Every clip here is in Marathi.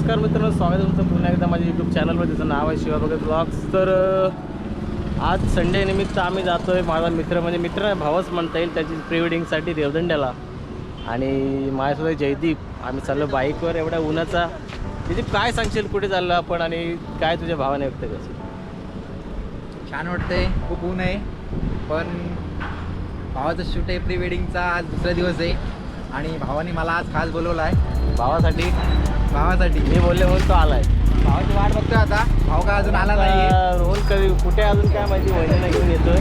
नमस्कार मित्रांनो, स्वागत आहे तुमचं पुन्हा एकदा माझ्या यूट्यूब चॅनलवर. त्याचं नाव आहे शिवा भगत ब्लॉग्स. तर आज संडे निमित्त आम्ही जातो आहे. माझा मित्र म्हणजे मित्र भावच म्हणता येईल, त्याची प्री वेडिंगसाठी रेवदंड्याला. आणि माझ्यासोबत जयदीप. आम्ही चाललो बाईकवर एवढ्या उन्हाचा. जयदीप काय सांगशील, कुठे चाललो आपण आणि काय तुझ्या भावाने व्यक्त करशील? छान वाटतंय, खूप ऊन आहे, पण भावाचं शूट आहे प्री वेडिंगचा. आज दुसरा दिवस आहे आणि भावाने मला आज खास बोलवलं आहे. भावासाठी मी बोलले म्हणून तो आलाय. भावाची वाट बघतोय आता. भाव का अजून आला नाही. रोहन कधी कुठे अजून काय माहिती, वहिनीला घेऊन येतोय.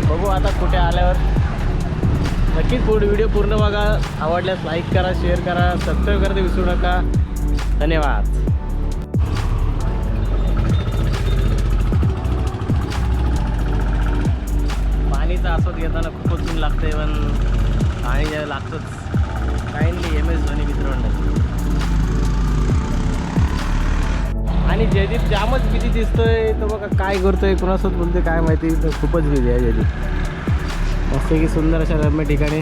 बघू आता कुठे आल्यावर. नक्कीच व्हिडिओ पूर्ण बघा. आवडल्यास लाईक करा, शेअर करा, सबस्क्राईब करायला विसरू नका. धन्यवाद. पाणीचा आस्वाद घेताना खूपच ऊन लागतंय, पण पाणी लागतंच. काइंडली MS धोनी मित्रमंडळ. आणि जयदीप जामच बिझी दिसतोय. तो बघा काय करतोय, कोणासोबत बोलतोय काय माहिती. तो खूपच बिझी आहे जयदीप. मस्त की सुंदर अशा रम्य ठिकाणी.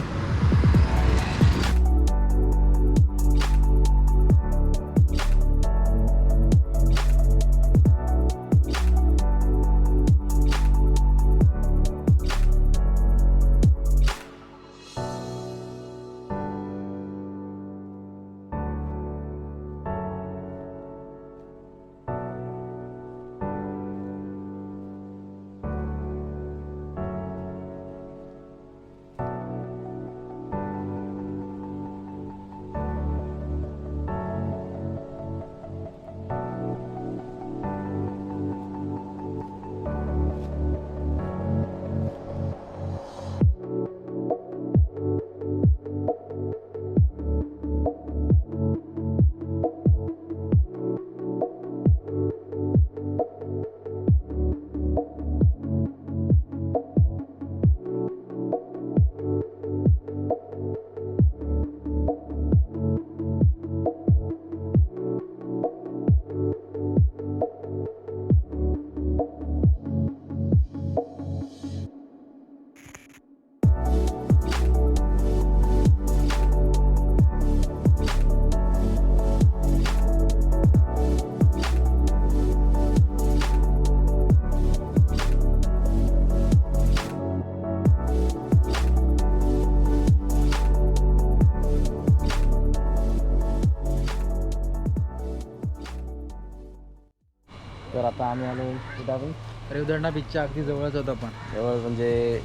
तर आता आम्ही आलो कुठं, आपण रेवदंडा बीचच्या अगदी जवळच होतो. आपण जवळ म्हणजे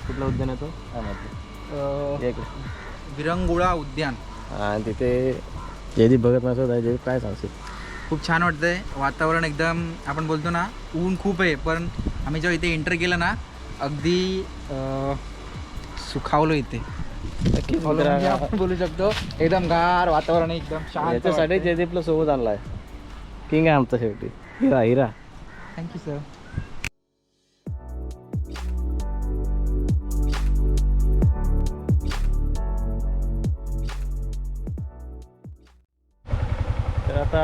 कुठलं उद्यान येतो काय माहिती. विरंगुळा उद्यान. आणि तिथे जयदीप भगत नसत आहे. जयदीप काय सांगशील? खूप छान वाटतंय. वातावरण एकदम, आपण बोलतो ना ऊन खूप आहे, पण आम्ही जेव्हा इथे एंटर केलं ना अगदी सुखावलो इथे. नक्कीच म्हणजे आपण बोलू शकतो एकदम गार वातावरण, एकदम शांत. याच्यासाठी जयदीपला सोबत आणला आहे. किंग आहे आमचा शेवटी. हिरा हिरा. Thank you sir. तर आता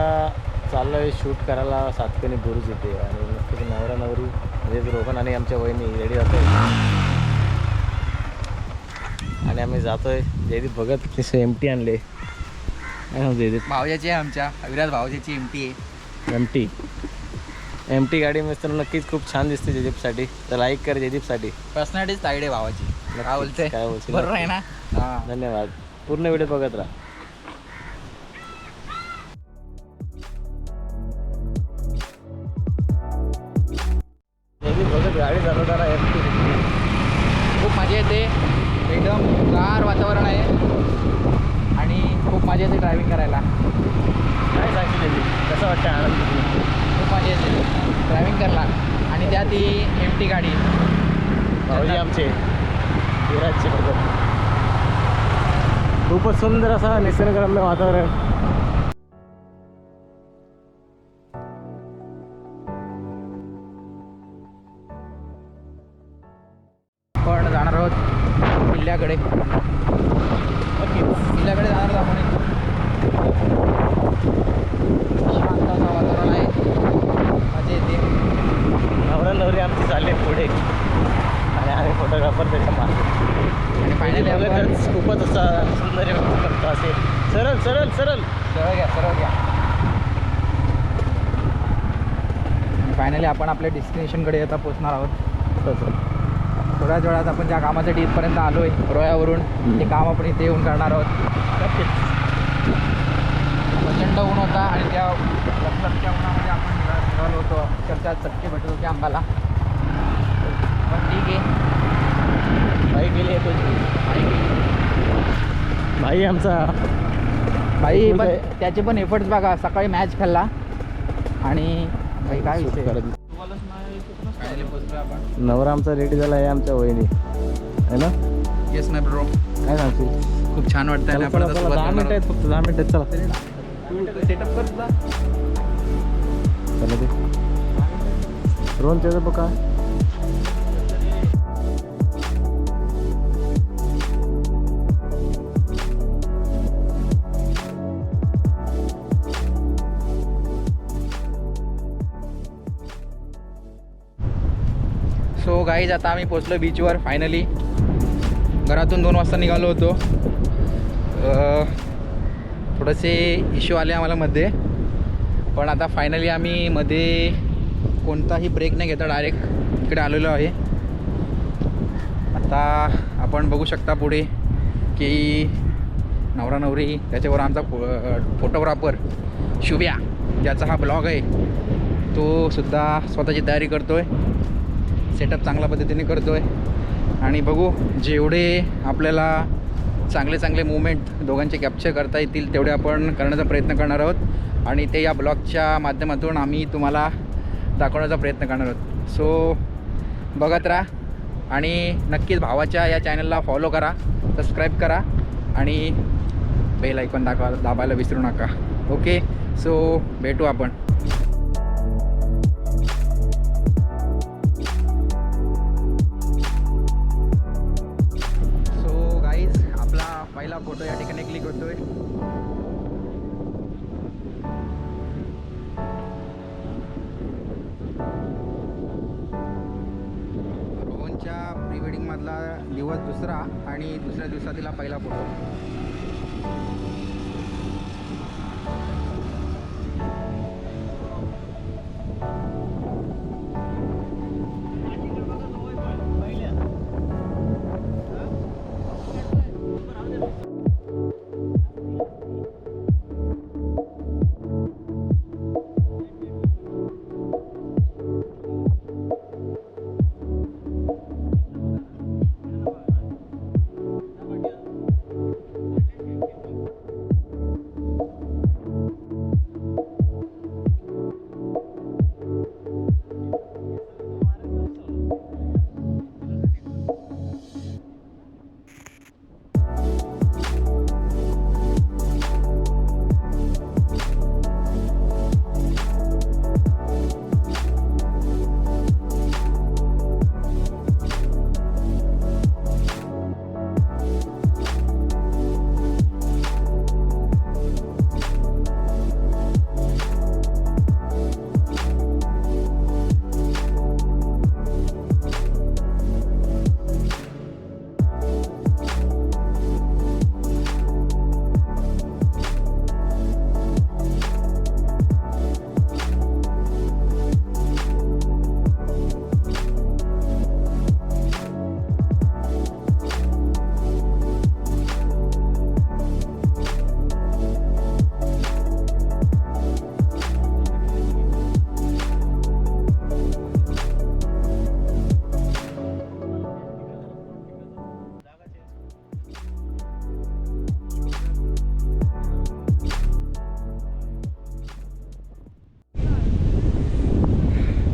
चाललो आहे शूट करायला सातकणी बुरुज येते. आणि नक्कीच नवरा नवरी म्हणजे रोहन आणि आमच्या वहिनी रेडी जातो आहे. आणि आम्ही जातो आहे. जयदीप भगत तिथे MT आणले. काय सांगतो जयदीप? भावजाची आहे आमच्या विराज भावजाची MT आहे. MT गाडी मिस्टर नक्कीच खूप छान दिसते जयदीपसाठी. तर लाईक कर जयदीपसाठी. पर्सनॅलिटी साईड आहे भावाची. काय बोलते, काय बोलशील? बरोबर आहे ना? हां, धन्यवाद. पूर्ण व्हिडिओ बघत राहा. जयदीप भगत गाडी चालवताना खूप मजा येते. एकदम गार वातावरण आहे आणि खूप मजा येते ड्रायव्हिंग करायला. काय सांगशील जयदीप, कसं वाटतं आनंद? खूप मजा येते ड्रायव्हिंग करायला. आणि त्यात ही MT गाडी. भाऊजी आमचे विराजचे भगत. खूपच सुंदर असा निसर्गरम्य वातावरण. आपण जाणार आहोत किल्ल्याकडे. किल्ल्याकडे जाणार आहोत आपण. शांत असं वातावरण आहे, मजा येते. नवरा नवरी आमची चालले पुढे आणि आम्ही फोटोग्राफर त्याच्या मागे. आणि फायनली खूपच असा सुंदर करतो असेल. सरळ सरळ सरळ सरळ घ्या, सरळ घ्या. फायनली आपण आपल्या डेस्टिनेशनकडे आता पोहोचणार आहोत. तसं थोड्याच वेळात आपण ज्या कामासाठी इथपर्यंत आलो आहे रोयावरून ते काम आपण इथे येऊन करणार आहोत. प्रचंड ऊन होता आणि त्या लपलपच्या उन्हामध्ये आपण निघालो होतो. अक्षरशः चटके भेटत होते आम्हाला. पण ठीक आहे. भाई गेले भाई आमचा भाई पण त्याचे पण एफर्ट्स बघा. सकाळी मॅच खेळला आणि भाई काय विषय फायनली पोहोचलो आपण. नवरा आमचा रेडी झाला आहे आमच्या वहिनी आहे ना. येस माय ब्रो. काय सांगशील? खूप छान वाटतं आणि आपण आता सुरुवात 10 करणार मिनिट आहेत आहोत. फक्त 10 मिनिट आहेत. चला सेटअप कर तुझा. चला ते रोहन त्याचं बघा. सो गाईज आता आम्ही पोचलो बीचवर फायनली. घरातून 2 वाजता निघालो होतो. थोडेसे इश्यू आले आम्हाला मध्ये, पण आता फायनली आम्ही मध्ये कोणताही ब्रेक नाही घेता डायरेक्ट इकडे आलेलो आहे. आता आपण बघू शकता पुढे की नवरा नवरी त्याच्यावर आमचा फोटोग्राफर शुभ्या ज्याचा हा ब्लॉग आहे तो सुद्धा स्वतःची तयारी करतो आहे. सेटअप चांगल्या पद्धतीने करतो आहे आणि बघू जेवढे आपल्याला चांगले चांगले मूमेंट दोघांचे कॅप्चर करता येतील तेवढे आपण करण्याचा प्रयत्न करणार आहोत आणि ते या ब्लॉगच्या माध्यमातून आम्ही तुम्हाला दाखवण्याचा प्रयत्न करणार आहोत. सो बघत राहा आणि नक्कीच भावाच्या या चॅनलला फॉलो करा, सबस्क्राईब करा आणि बेल आयकॉन दाबायला विसरू नका. ओके, सो भेटू आपण. पहिला फोटो या ठिकाणी क्लिक होतोय. रोहनच्या प्री वेडिंग मधला दिवस दुसरा आणि दुसऱ्या दिवसातीला पहिला फोटो.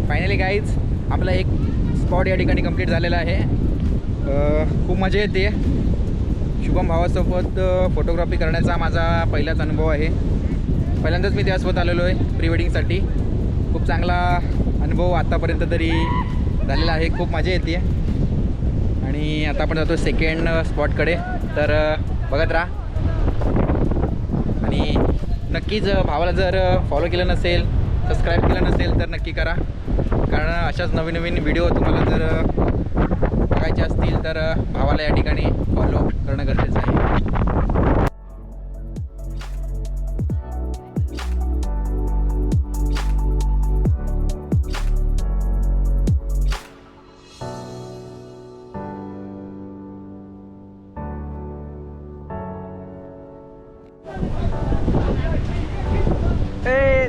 फायनली गाईज आपला एक स्पॉट या ठिकाणी कंप्लीट झालेला आहे. खूप मजा येते. शुभम भावासोबत फोटोग्राफी करण्याचा माझा पहिलाच अनुभव आहे. पहिल्यांदाच मी त्यासोबत आलेलो आहे प्री वेडिंगसाठी. खूप चांगला अनुभव आत्तापर्यंत तरी झालेला आहे. खूप मजा येते आणि आता आपण जातो सेकंड स्पॉटकडे. तर बघत राहा आणि नक्कीच भावाला जर फॉलो केलं नसेल, सबस्क्राईब केलं नसेल तर नक्की करा, कारण अशाच नवीन नवीन व्हिडिओ तुम्हाला जर बघायचे असतील तर भावाला या ठिकाणी फॉलो करणं गरजेचं आहे.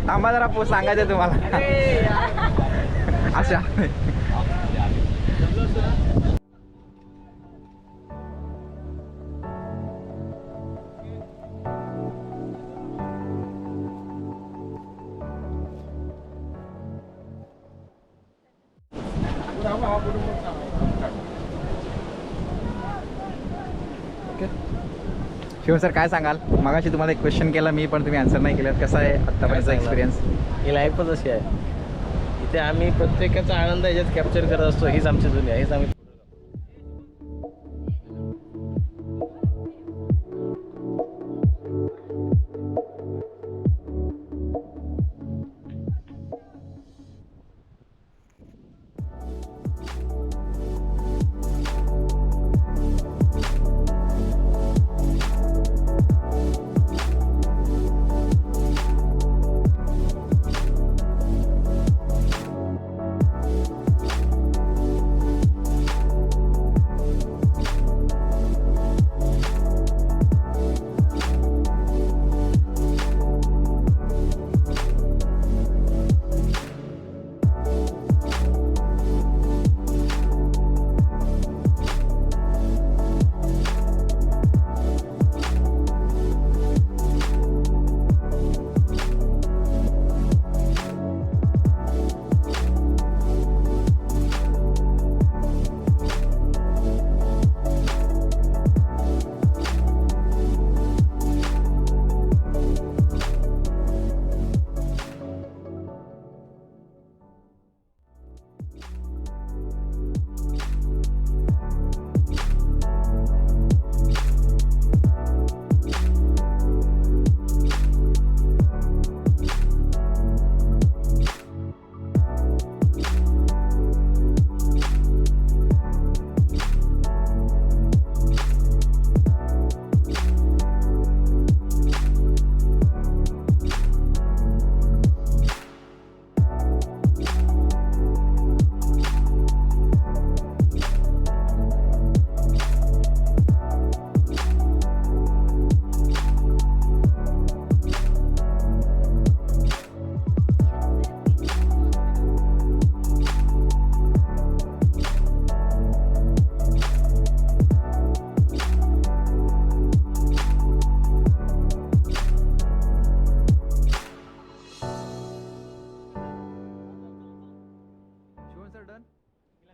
थांबा जरा सांगायचं तुम्हाला अशा शिव सर काय सांगाल? मगाशी तुम्हाला एक क्वेश्चन केला मी, पण तुम्ही आन्सर नाही केलं. कसा आहे आत्तापर्यंतचा एक्सपिरियन्स? ही लाईफच अशी आहे. इथे आम्ही प्रत्येकाचा आनंद याच्यात कॅप्चर करत असतो. हीच आमची दुनिया, हीच आम्ही.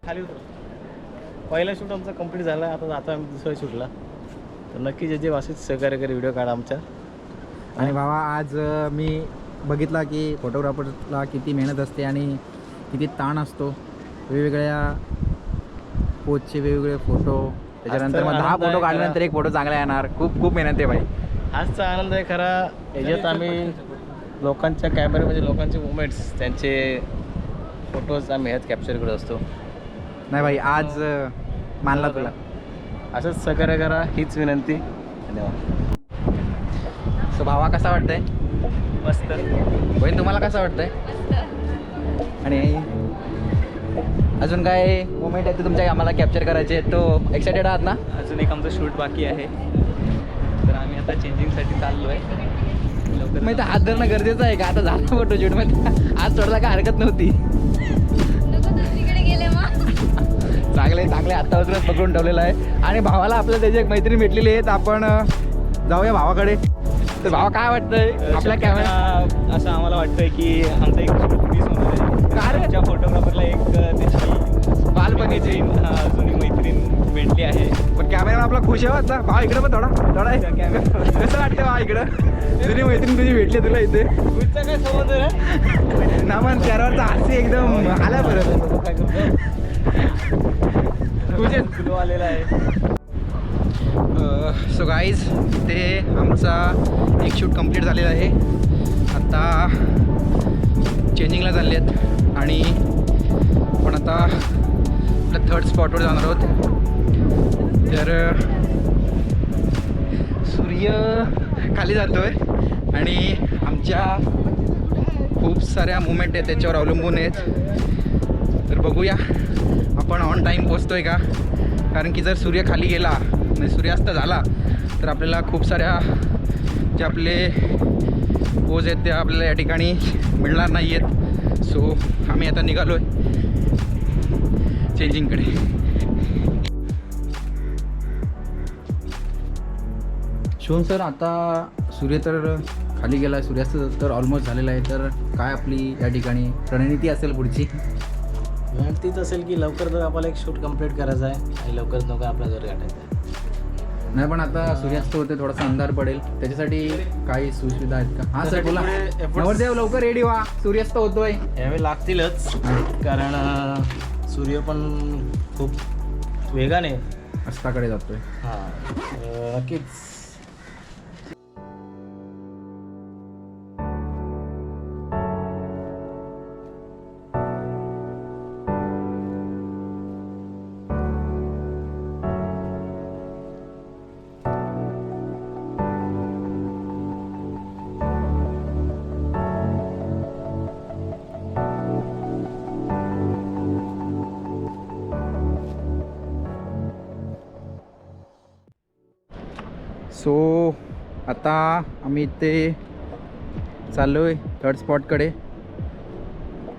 खाली उतर. पहिला शूट आमचा कंप्लीट झाला. आता आम्ही दुसऱ्या शूटला. तर नक्की जे जे वासित सहकार्य करे व्हिडिओ काढा आमच्या. आणि भावा आज मी बघितला की फोटोग्राफरला किती मेहनत असते आणि किती ताण असतो. वेगवेगळ्या पोजचे वेगवेगळे फोटो, त्याच्यानंतर मग 10 फोटो काढल्यानंतर एक फोटो चांगला येणार. खूप खूप मेहनत आहे भाई. हाच आनंद आहे खरा. याच्यात आम्ही लोकांच्या कॅमेऱ्यामध्ये लोकांचे मुवमेंट्स, त्यांचे फोटोज आम्ही ह्यात कॅप्चर करत असतो. नाही भाई आज मानला तुला. असंच सहकार्य करा हीच विनंती. धन्यवाद. सो भावा कसा वाटतंय? मस्त. बहीण तुम्हाला कसं वाटतंय? आणि अजून काय मोमेंट आहे ते तुमच्या आम्हाला कॅप्चर करायचे, तो एक्सायटेड आहात ना? अजून एक आमचं शूट बाकी आहे. तर आम्ही आता चेंजिंगसाठी चाललो आहे. मग इथं हात धरणं गरजेचं आहे का? आता झालं फोटोशूट मध्ये हात सोडला काय हरकत नव्हती. चांगले आत्तापासूनच पकडून ठेवलेलं आहे. आणि भावाला आपल्याला त्याची एक मैत्रीण भेटलेली आहे. तर आपण जाऊया भावाकडे. तर भावा काय वाटतंय आपल्या कॅमेरा? असं आम्हाला वाटतंय की आमचा एक मिस होणार आहे. कारच्या फोटोग्राफरला एक त्याची बालपणीची जुनी मैत्रीण भेटली आहे. पण कॅमेरा आपला खुश आहे आता. भावा इकडं पण थोडा आहे कॅमेरा. कसं वाटतं भावा इकडं? जुनी मैत्रीण तुझी भेटली तुला इथे. तुझचा काय संबंध आहे ना? पण चेहऱ्यावरचा हास्य एकदम आला परत. तुझे फ्लो आलेला आहे. सो गाईज ते आमचा एक शूट कंप्लीट झालेला आहे. आता चेंजिंगला चालले आहेत आणि आपण आता आपल्या थर्ड स्पॉटवर जाणार आहोत. तर सूर्य खाली जातो आहे आणि आमच्या खूप साऱ्या मुवमेंट आहेत त्याच्यावर अवलंबून आहेत. तर बघूया आपण ऑन टाईम पोचतो आहे का. कारण की जर सूर्य खाली गेला आणि सूर्यास्त झाला तर आपल्याला खूप साऱ्या जे आपले पोज आहेत त्या आपल्याला या ठिकाणी मिळणार नाही आहेत. सो आम्ही आता निघालो आहे चेंजिंगकडे. शिवम सर, आता सूर्य तर खाली गेला आहे, सूर्यास्त तर ऑलमोस्ट झालेला आहे, तर काय आपली या ठिकाणी रणनीती असेल पुढची? तीच असेल की लवकर जर आपल्याला एक शूट कंप्लीट करायचा आहे आणि लवकर लवकर आपला घर गाठायचं आहे. नाही, पण आता सूर्यास्त होते, थोडासा अंधार पडेल, त्याच्यासाठी काही सुविधा आहेत का? हां सर बोला. नवरदेव लवकर रेडी व्हा, सूर्यास्त होतोय. यावे लागतीलच, कारण सूर्य पण खूप वेगाने अस्ताकडे जातोय. हां नक्कीच. सो आता आम्ही इथे चाललो आहे थर्ड स्पॉटकडे.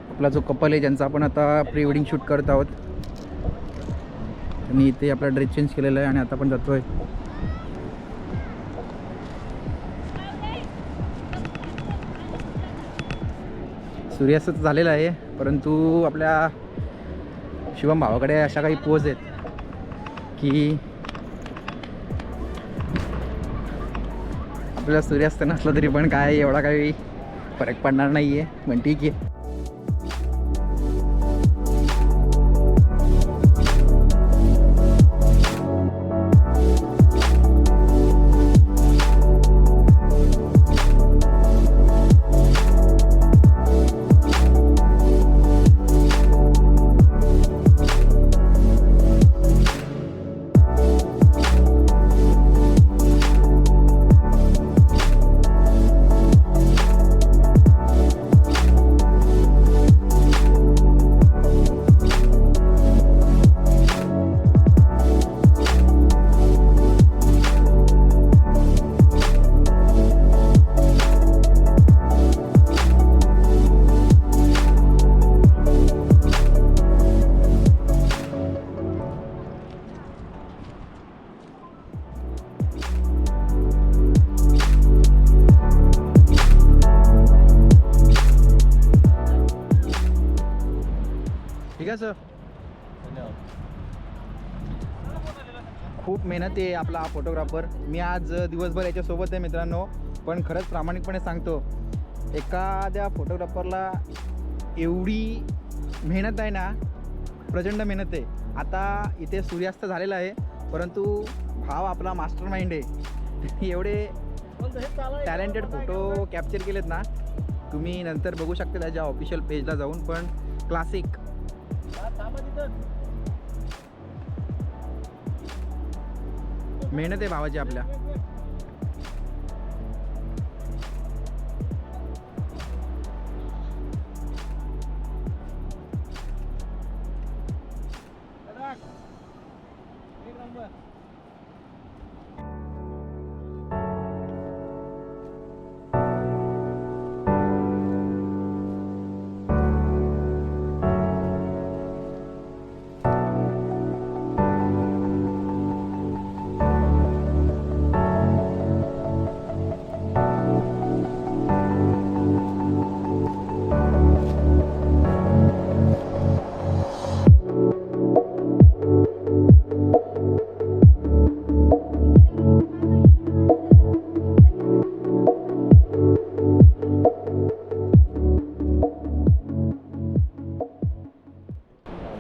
आपला जो कपल आहे ज्यांचा आपण आता प्री वेडिंग शूट करत आहोत, आणि इथे आपला ड्रेस चेंज केलेला आहे आणि आता आपण जातो आहे. सूर्यास्त झालेला आहे, परंतु आपल्या शिवम भावाकडे अशा काही पोज आहेत की आपल्याला सूर्यास्त नसला तरी पण काय एवढा काही फरक पडणार नाही आहे, पण ठीक आहे. ठीक आहे सर. खूप मेहनत आहे आपला फोटोग्राफर. मी आज दिवसभर याच्यासोबत आहे मित्रांनो, पण खरंच प्रामाणिकपणे सांगतो, एखाद्या फोटोग्राफरला एवढी मेहनत आहे ना, प्रचंड मेहनत आहे. आता इथे सूर्यास्त झालेला आहे, परंतु भाव आपला मास्टर माइंड आहे. एवढे टॅलेंटेड फोटो कॅप्चर केलेत ना, तुम्ही नंतर बघू शकता त्याच्या ऑफिशियल पेजला जाऊन. पण क्लासिक मेहनत आहे भावाची आपल्या.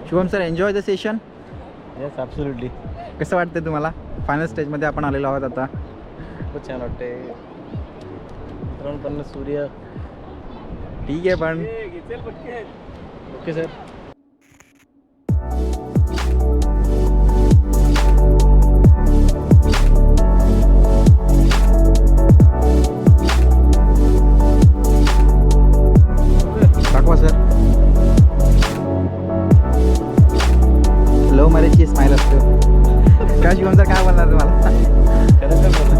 Shubham sir, enjoy the session. Yes absolutely. कसं वाटतं तुम्हाला? फायनल स्टेजमध्ये आपण आलेलो आहोत आता. खूप छान वाटते. पण सूर्य ठीक आहे, पण ओके सर. दाखवा सर. लव्ह मॅरेजची स्माईल असतो. काय शिवम सर, काय बोलणार तुम्हाला? खरंच बोला.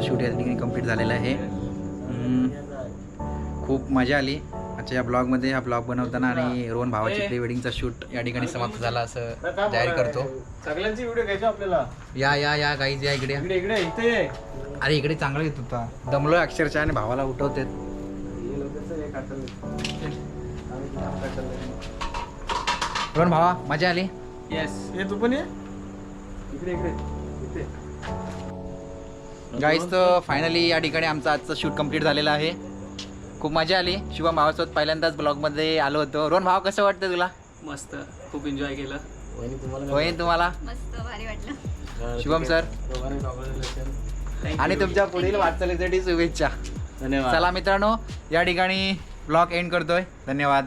शूट या ठिकाणी कंप्लीट झालेलं आहे. खूप मजा आली आजच्या या ब्लॉगमध्ये. हा ब्लॉग बनवताना आणि रोहन भावाची प्री वेडिंगचा शूट या ठिकाणी समाप्त झाला असं जाहीर करतो. सगळ्यांची व्हिडिओ घ्यायची आपल्याला. या गाईज या इकडे. इकडे इथे ये. अरे इकडे चांगलं येत होता. दमलोय अक्षरशः आणि भावाला उठवते. रोहन भावा मजा आली. येस ये तू पण ये इकडे इकडे इथे. गाईज तर फायनली या ठिकाणी आमचं आजचं शूट कंप्लीट झालेलं आहे. खूप मजा आली. शुभम भावासोबत पहिल्यांदाच ब्लॉगमध्ये आलो होतो. रोहन भाव कसं वाटतं तुला? मस्त, खूप एन्जॉय केलं. होईन तुम्हाला? मस्त भारी वाटलं. शुभम सर आणि तुमच्या पुढील वाटचालीसाठी शुभेच्छा. धन्यवाद. चला मित्रांनो या ठिकाणी ब्लॉग एंड करतोय. धन्यवाद.